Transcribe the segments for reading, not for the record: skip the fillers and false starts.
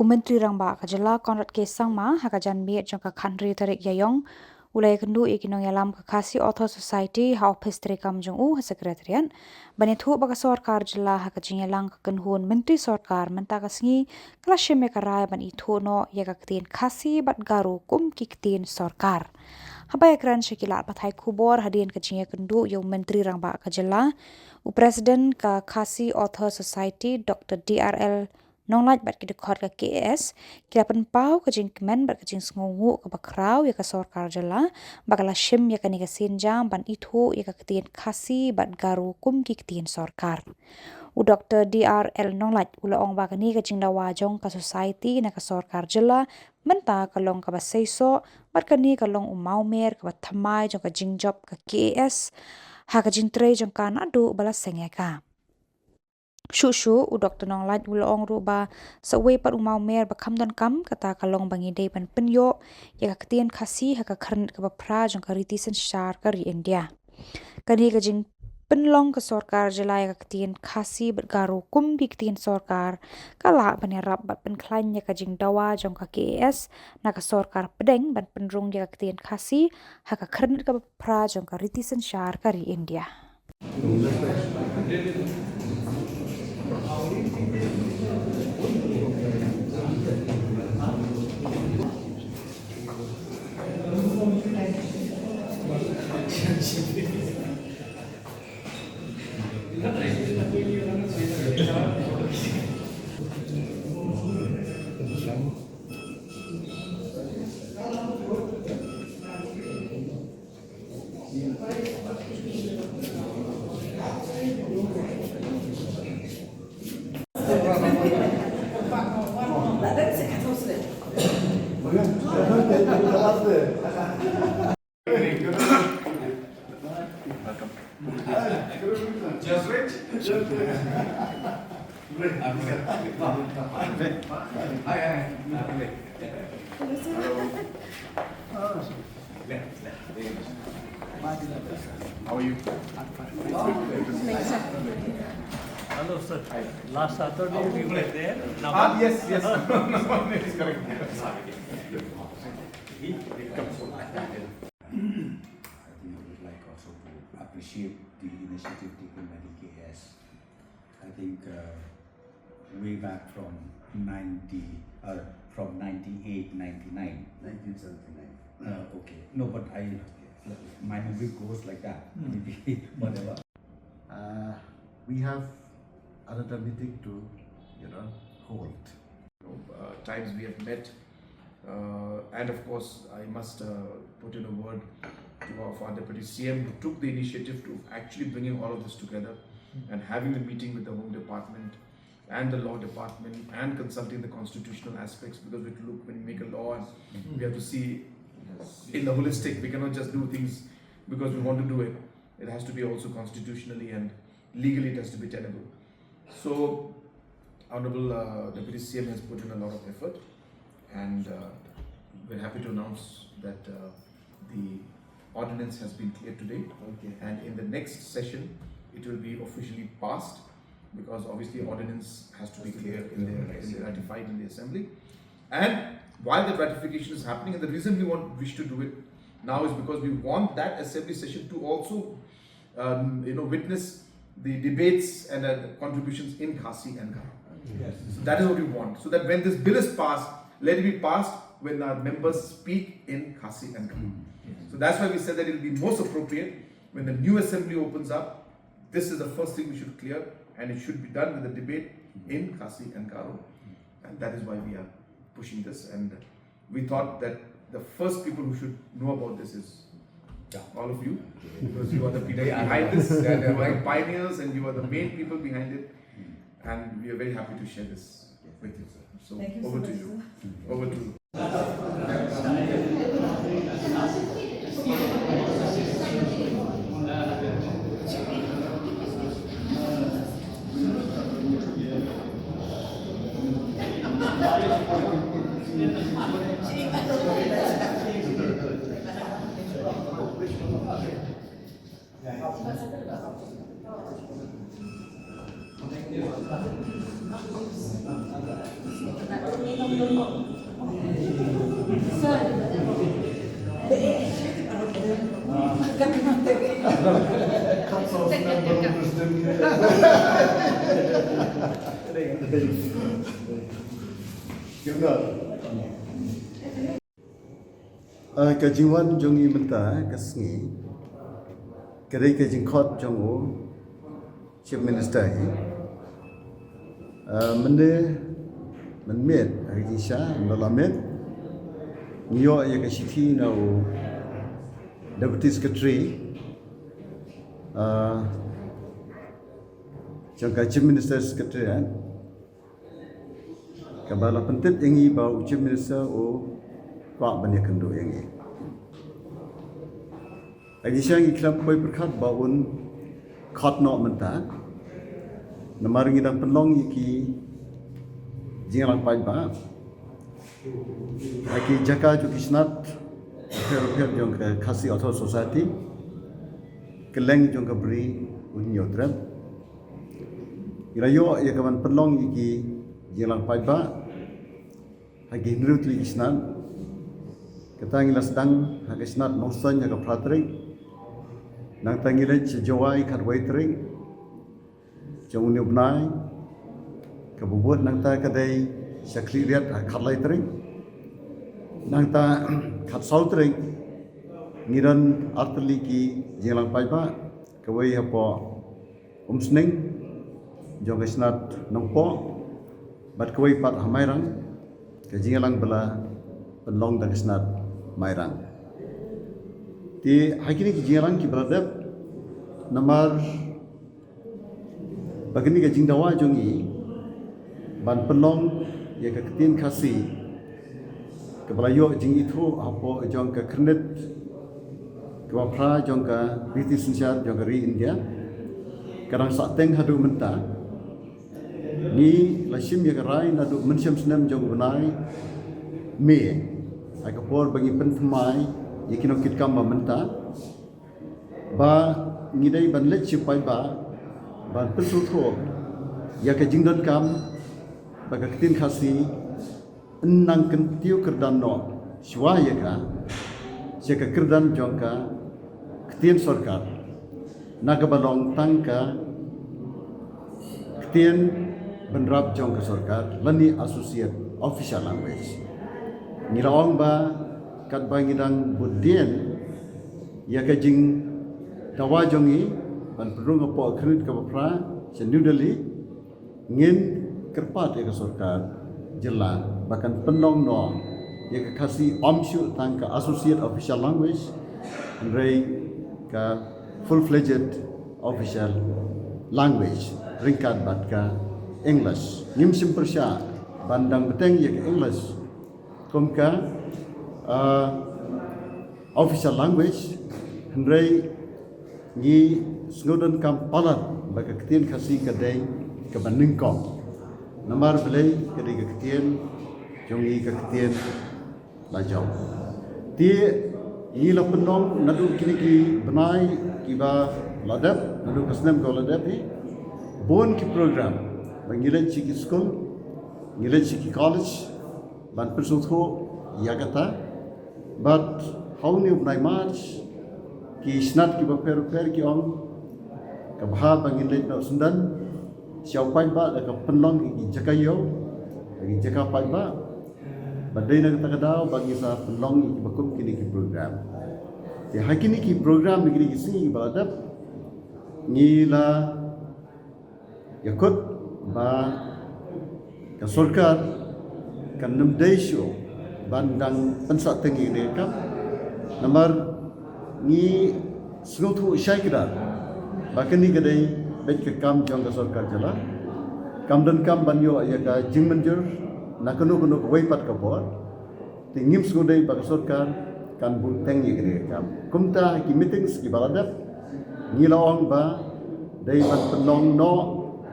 Kumentri rangba ka Jylla konrat ke sangma hakajan miet jong ka country tarik yayong ulai kendu ikinong yalam ka Khasi Author Society ha office terikam jong sekretarian ban Ithuh baka Sorkar Jylla hakajing yalang ka kenhun menteri Sorkar mentaka sngi klashime karai ban Ithuh no ya ka Ktien Khasi bat Garo Ktien Sorkar habai kran shakila pathai Khubor hadin kajing kendu yung menteri rangba ka Jylla President ka Khasi Author Society Dr. DRL nonglaj bat kidekor ka KS kila penpau kajing Kmen bat kajing sngungu ka bakrau ya ka Sorkar Jylla bakala shim ya ka sinjang ban Ithuh ya ka Ktien Khasi bat Garo Ktien Sorkar u Dr. DRL nonglaj ulaong ba kani kajing dawajong ka society na ka Sorkar Jylla menta kalong ka basaiso bat kani kalong umaumer ka bathamai jong ka jingjob ka KS ha kajing tre jong kan adu bala sengeka Shushu u Dr. Nonglaj ulong ruba sawe pat umau mer bakam don kam kata kalong bangi day pan penyo ya ka Ktien Khasi ha ka kharnit ka bapra jong ka ritisan shar ka ri India kani ka jing penlong ka Sorkar Jylla ya ka Ktien Khasi bat Garo Ktien Sorkar kala panirap bat penklain ya ka jing dawa jong ka KS na ka Sorkar pedeng ban penrung ya ka Ktien Khasi ha ka kharnit ka bapra jong ka ritisan shar ka ri India How are you? Hello, sir. Last Saturday we were there. Now Yes. It is correct. I would like also to appreciate the initiative taken by the KS. I think way back from 98, 99. 1979. Okay. No, but my memory goes like that. Maybe whatever. We have another meeting to, hold. Times we have met, and of course, I must put in a word to our Deputy CM who took the initiative to actually bringing all of this together and having the meeting with the Home Department and the Law Department and consulting the constitutional aspects, because when you make a law and we have to see in the holistic, we cannot just do things because we want to do it. It has to be also constitutionally and legally it has to be tenable. So, Honorable Deputy CM has put in a lot of effort, and we're happy to announce that the ordinance has been cleared today. Okay. And in the next session, it will be officially passed, because obviously ordinance has to be cleared ratified in the assembly. And while the ratification is happening, and the reason we wish to do it now is because we want that assembly session to also witness the debates and contributions in Khasi and Garo. Yes. So that is what we want. So that when this bill is passed, let it be passed when our members speak in Khasi and Garo. So that's why we said that it will be most appropriate when the new assembly opens up. This is the first thing we should clear, and it should be done with the debate in Khasi and Garo. And that is why we are pushing this. And we thought that the first people who should know about this is all of you, because you are the people behind this, and you are the pioneers, and you are the main people behind it. And we are very happy to share this with you, sir. So over to you. Over to you. Kajingwan jongi menta kasngi kadai kajingkot jongo Chief Minister hi mende menmet Agisha Nalamet Nyo ya kashiti na o Deputy Secretary jangka Chief Minister Secretary kabala pentit ingi bau Chief Minister o Pak banyak kendo ingi Agisha ngi klap koi perkat baun khot no menta namar ngi dang penlong iki jingalang pai ba aki jaka ju kisnat per jong ke Khasi Auto Society keleng jong ke beri unyo trem irayo ya kawan penlong iki jingalang pai ba aki nrut li kisnat ketang ilas dang hak kisnat nosan ya ka pratrik nang tangilaj jawai kat waitring jong ni bnai kabubut nang ta kadai sakli riat khat laitring nang ta khat sautring niran artli ki jelang pai ba kawai hapo umsning jong isnat nongpo bat kawai pat hamairang ke jelang bela penlong dang isnat mairang ti hakini ki jelang ki beradab namar bagini ka jingdawa jongi ban penlong ya ka Ktien Khasi ke balayo jing Ithuh apo jong ka Kmen ke pra jong ka British India jong ka ri India kadang sateng hadu menta ni lashim ya ka rai nadu mensyam senam jong benai me ai ka por bagi penthmai yakino kit kam menta ba ngidai ban lech pai ba ban pesu tho ya ka jingdan kam ba ka Ktien Khasi nang kan tiu kerdan no shwa ya ka se ka kerdan jong ka Ktien Sorkar naga balong tangka Ktien benrap jong ka Sorkar lani associate official language ngiraong ba kat bangidang budien ya ka jing dawa jongi ban perung apo kredit ka pra se New Delhi ngin kerpat ya ka Sorkar Jylla bahkan penong no ya ka Khasi omshu tang ka associate official language rei ka full fledged official language ringkat bat ka English ngim sim persya bandang beteng ya ka English kom ka official language rei ni sngodan kam palat baka Ktien Khasi kadai ke baningkong namar belai kadai ke Ktien jongi ke Ktien lajau ti ni la penong nadu kini ki benai ki ba ladap nadu kasnam ko ladap hi bon ki program bangilan chiki school ngilan chiki college ban persutho yagata but how ni benai march ki snat ki ba per ki ong ka bha bangilan no sundan siau pai ba ka penlong ki jakayo ki jaka pai ba badai nak takadau bagi sa penlong ki bakum kini ki program ti hakini ki program ni ki singi baladap ngila yakut ba ka Sorkar kan namdesho bandang pensat tengi ni kam namar ni snuthu shaikda bakani kadai bet ke kam jong ka Sorkar Jylla kam dan kam banyo ya ka jingmenjur nakanu kanu wai pat ka bor tingim sudai bak Sorkar kan bu tengi gede kam kumta ki meetings ki baladap ngilawang ba dai ban penong no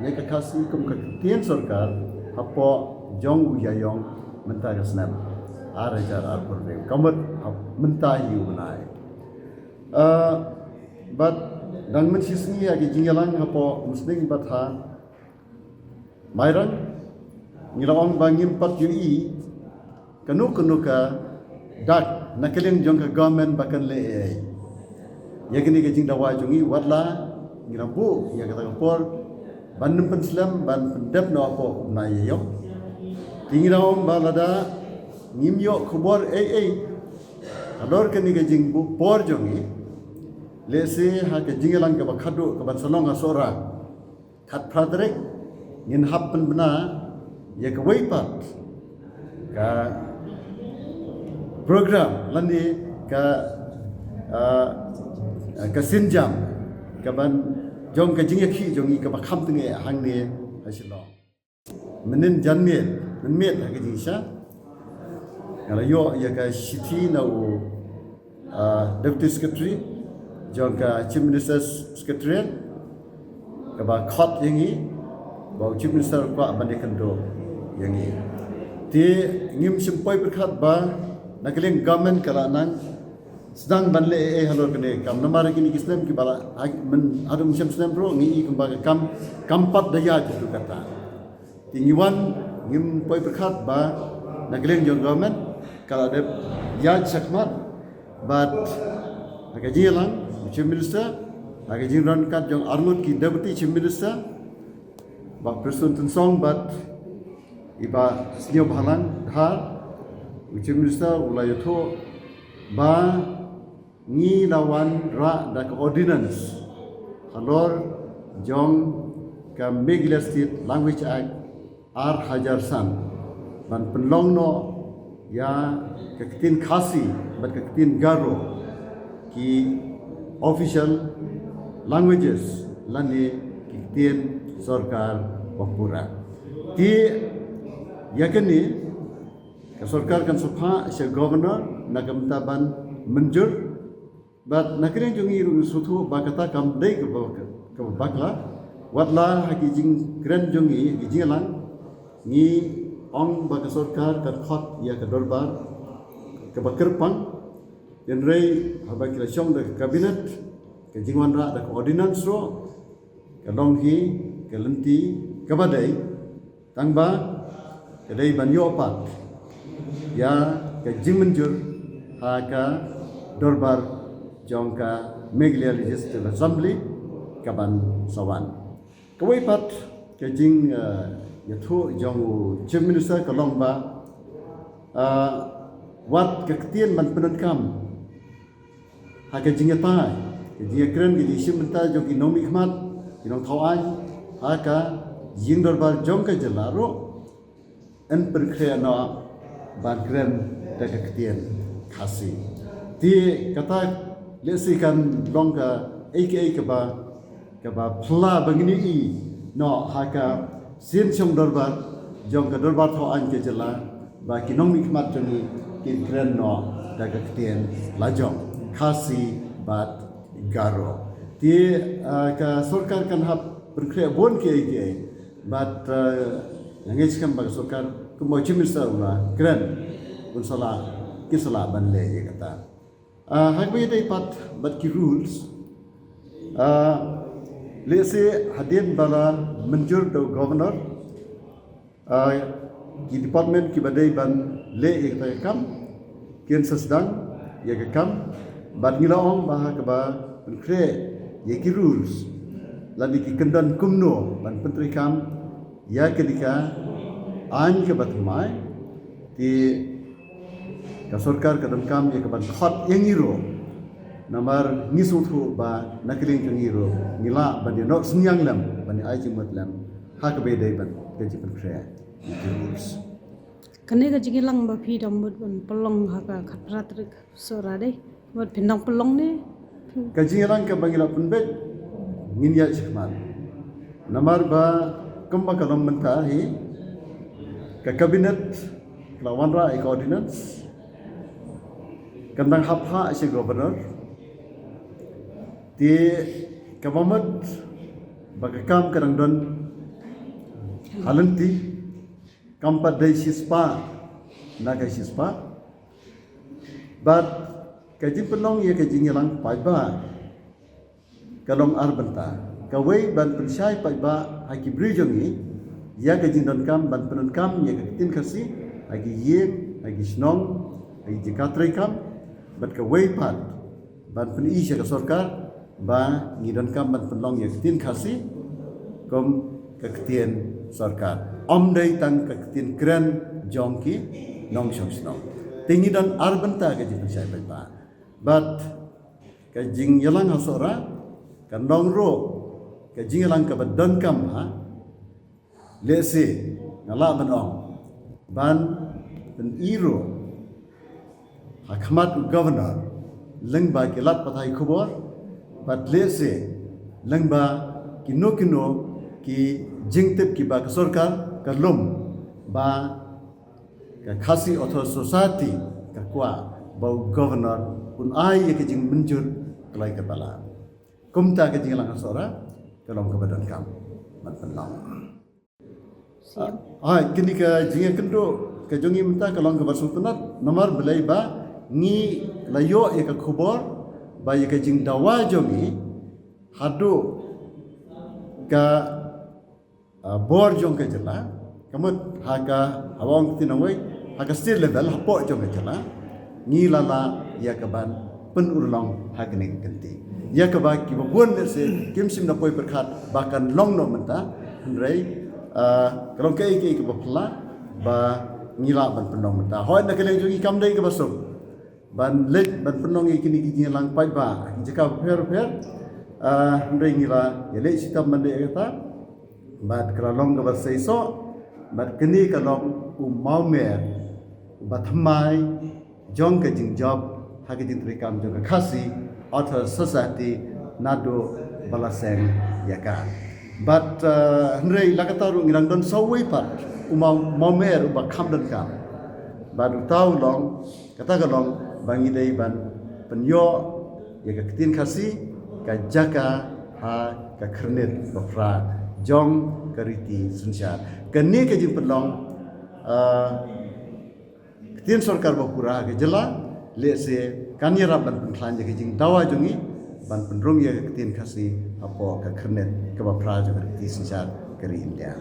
ya ka Khasi kum ka Ktien Sorkar hapo jong uyayong menta ka snap ara jar ar problem kamat menta yu nai but dan men sisni ya ki jingalang hapo musling batha mairang ngilawang bangim pat yu kanu ka dak nakeleng jong ka government bakan le ya kini ke jing dawa jongi watla ngirabu ya kata kapor ban penslam ban pendep no apo na yo tingiraom balada ngimyo khubor ador kini ke jing bu por jongi lese ha ke jingelang ka bakhadu ka ban salong asora khat pradrek ngin hap Pynbna ya ka weipat ka program lani ka sinjam ka ban jong ka jing khi jongi ka bakham tinge hang ne Shillong menin janmiet menmiet ha ka jing sha kalau yo ya ka city na deputy secretary jong ka chief minister's secretariat ka ba khot yangi ba chief minister ko abane kando yangi ti ngim simpoi berkhat ba nakeling government kala nang sedang banle halor kene kam namar kini kislam ki bala men adum syam islam bro ngi kumbaga kampat daya tu kata tingiwan ngim poi berkhat ba nakeling jong government kala de yaj sakmat but aga Jylla chief minister aga jingran kat jong armut ki deputy chief minister ba person song but iba snio bhalang dhar chief minister ulai Ithuh ba ngi lawan ra da ordinance halor jong ka Meghalaya State Language Act ar hajar san ban penlong no ya ka Ktien Khasi bat ka Ktien Garo ki official languages lani ki Ktien Sorkar Wakpura ti yakni ka Sorkar kan supha se governor nagamtaban menjur but nakring jungi suthu bakata kam dei ke bakla watla haki jing kren jungi jingalang ngi ong baka Sorkar kan khot ya ka dorbar ke bakerpang den rei haba kila syong da kabinet ke jingwan ra da ordinance ro ke longhi ke lenti ke badai tangba ke dei banyo pat ya ke jingmenjur ha ka dorbar jongka Meghalaya Legislative Assembly kaban sawan kawai pat ke jing Ithuh jong chief minister kalong ba wat ke Ktien ban penenkam ha ke jing tai ke jing kren ke jing menta jong inong nikmat inong thawai ha ka jing dorbar jong ka Jylla ro en perkrea no ban kren da ke Ktien Khasi ti kata lesikan longga aka ka ba phla bangni I no haka sin chong dorbar jong ka dorbar tho an ke Jylla ba kinong mikmat joni kin kren no daga Ktien lajong Khasi bat Garo ti ka Sorkar kan hap berkrea bon ke but ngej kan ba Sorkar kumo chief minister una kren unsala kisala banle kata hagbe dei pat but ki rules lese hadin bala menjur do governor ki department ki badai ban le ek kam kien sedang ya ke kam bat ngilaong bah ka ba kre ye ki rules lani ki kendan kumno ban pentri kam ya kedika an ke batmai ti ka Sorkar ka damkam ya ka ban khot yengiro namar ngisuthu ba nakling kangiro nila ban no snyang lam ban ai jimot lam ha ka be dai ban ke jipan khre rules kane ka jingilang ba phi dambut ban pelong ha ka khatratrik sora dei wat pindang pelong ne ka jingilang ka bangila punbet ngin ya chikman namar ba kamba kalam menta hi ka cabinet lawanra ek ordinance kandang hapha si governor ti kabamat bagakam kadang don halanti kampat dai sispa naga sispa but kaji penong ya kaji ngilang paiba kalong arbenta kawai ban pensai paiba haki brijongi ya kaji don kam ban penon kam ya Ktien Khasi haki yen lagi Shillong, lagi Jakarta bat ka weipat ban pen isya ka Sorkar ba ngidan kam ban penlong ya Ktien Khasi kom ka Ktien Sorkar dai tang ka Ktien kren jongki nong Shillong tingi dan arbenta ka jipun sai ba but ka jing yalang hasora ka nong ro ka jing yalang ka badan kam ha lese ngala banong ban pen iro Hakmat Governor lengba kilat patai Khubor bat lese lengba kino ki jingtip ki ba Sorkar ka lum ba ka Khasi Author Society ka kwa bau Governor pun ai ke jing menjur kelai kepala kumta ke jing lang sora kalong ke badan kam man penlang kini ka jing kendo ke jongi minta kalong ke bersultanat nomor belai ba ni layo ya ka Khubor ba ya ka jing dawa jongi hadu ka bor jong ka Jylla kamut haga hawang tinawai haga state level hapo jong ka Jylla ni lala ya ka ban penurlong hagni kenti ya ka ba ki bon se kimsim na poi perkhat bahkan long no menta hendrai kalau ke bapla ba ngila ban penong menta hoi na kele jongi kam dai ka basuk ban lek ban penong ikini kini lang pai ba jika per hendai ngila ya lek sitam mande kata bat kralong ga basai so bat kini kalong umaumer bat mai jong ka jing job hagi jing trikam jong ka Khasi Author Society nado balaseng yaka but hendai lakataru ngirang don sawai pat umaumer ba kamdan kam baru tahu long kata kalong bangi dai ban penyo ya ka Ktien Khasi ka jaka ha ka khernet bafra jong kariti sunsyar kani ka jing penlong Ktien Sorkar bapura ka Jylla le se kanyara ban penkhlan ka jing dawa jongi ban penrung ya Ktien Khasi apo ka khernet ka bafra jong kariti sunsyar kari India